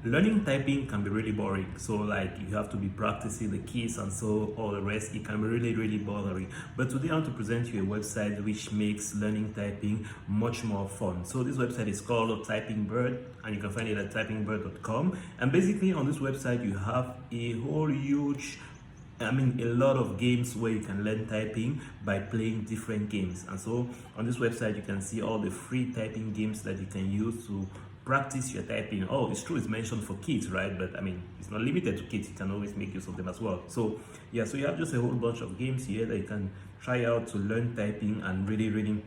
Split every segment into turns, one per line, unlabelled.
learning typing can be really boring. So like you have to be practicing the keys and so all the rest. It can be really boring. But today I want to present you a website which makes learning typing much more fun. So this website is called TypingBird, and you can find it at typingbird.com. And basically on this website you have a whole huge, a lot of games where you can learn typing by playing different games. And so on this website you can see all the free typing games that you can use to practice your typing. Oh, it's true, it's mentioned for kids, right? But it's not limited to kids. You can always make use of them as well. So yeah, so you have just a whole bunch of games here that you can try out to learn typing and really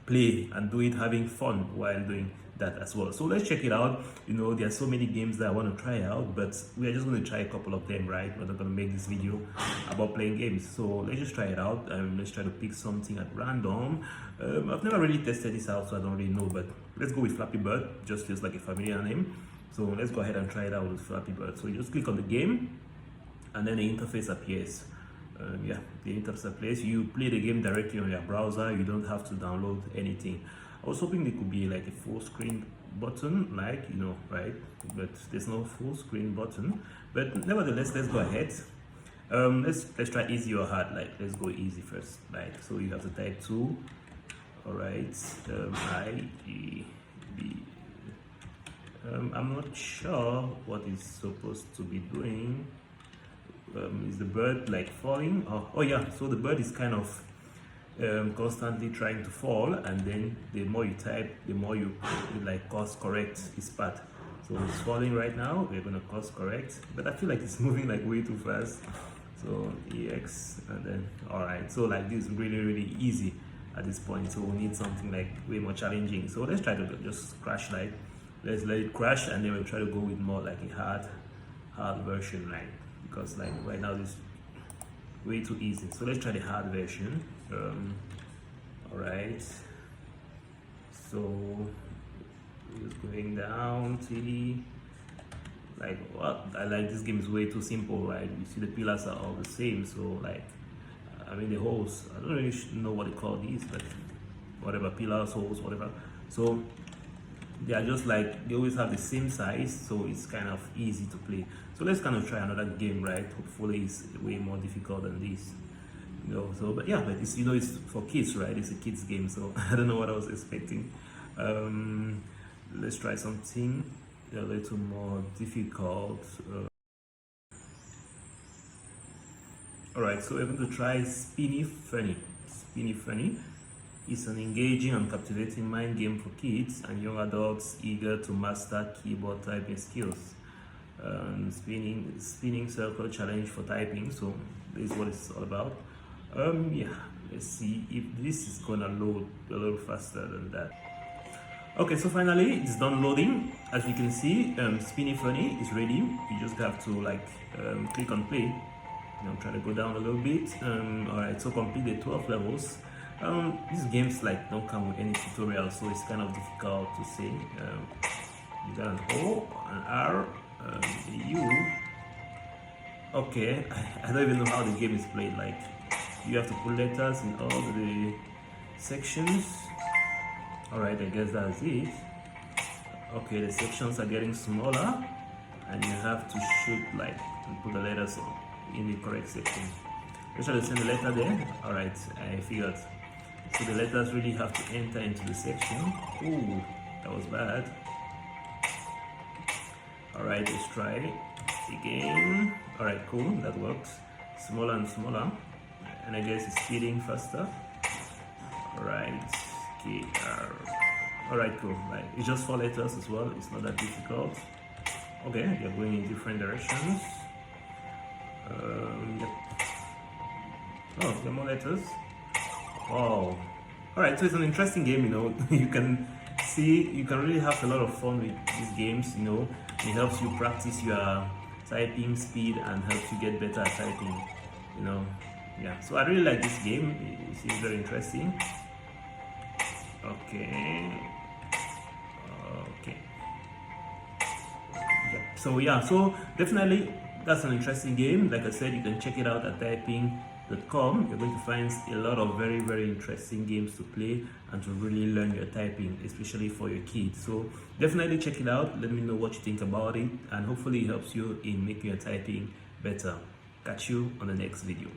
play and do it having fun while doing that as well. So let's check it out. There are so many games that I want to try out, but we are just going to try a couple of them, right? We're not going to make this video about playing games. So let's just try it out. Let's try to pick something at random. I've never really tested this out, so I don't really know, but let's go with Flappy Bird. Just feels like a familiar name. So let's go ahead and try it out with Flappy Bird. So you just click on the game and then the interface appears. The interface appears. You play the game directly on your browser. You don't have to download anything. I was hoping there could be like a full screen button, right? But there's no full screen button. But nevertheless, let's go ahead. Let's try easy or hard. Let's go easy first, right? So you have to type 2. All right, I'm not sure what it's supposed to be doing. Is the bird like falling? Oh yeah, so the bird is kind of constantly trying to fall, and then the more you type, the more you course correct his path. So it's falling right now. We're gonna course correct, but I feel like it's moving like way too fast. So EX, and then all right. So like this is really easy at this point. So we need something like way more challenging. So let's try to just crash like. Let's let it crash, and then we'll try to go with more like a hard version, right? Because like right now this is way too easy. So let's try the hard version. All right, so just going down till like what I like. This game is way too simple, right? You see the pillars are all the same, so like the holes, I don't really know what they call these, but whatever, pillars, holes, whatever. So they are just like, they always have the same size, so it's kind of easy to play. So let's kind of try another game, right? Hopefully it's way more difficult than this. But it's it's for kids, right? It's a kids game, so I don't know what I was expecting. Let's try something a little more difficult. All right, so we're going to try Spinny Funny. Spinny Funny is an engaging and captivating mind game for kids and young adults eager to master keyboard typing skills. Spinning circle challenge for typing. So this is what it's all about. Let's see if this is gonna load a little faster than that. Okay, so finally it's done loading. As you can see, Spinny Funny is ready. You just have to click on play. Try to go down a little bit. All right, so complete the 12 levels. These games don't come with any tutorial, so it's kind of difficult to say. You got an O, an R, a U. Okay, I don't even know how the game is played. You have to put letters in all the sections. All right, I guess that's it. Okay, the sections are getting smaller, and you have to shoot and put the letters in the correct section. Let's try to send the letter there. All right, I figured. So the letters really have to enter into the section. Ooh, that was bad. All right, let's try again. All right, cool, that works. Smaller and smaller, and I guess it's speeding faster. All right, KR. All right, cool. It's just 4 letters as well. It's not that difficult. Okay, you're going in different directions. Yep. Oh, there are more letters. Wow. Alright, so it's an interesting game, you can really have a lot of fun with these games, It helps you practice your typing speed and helps you get better at typing, Yeah, so I really like this game. It seems very interesting. Okay. So definitely that's an interesting game. Like I said, you can check it out at typingBird.com, you're going to find a lot of very interesting games to play and to really learn your typing, especially for your kids. So definitely check it out. Let me know what you think about it, and hopefully it helps you in making your typing better. Catch you on the next video.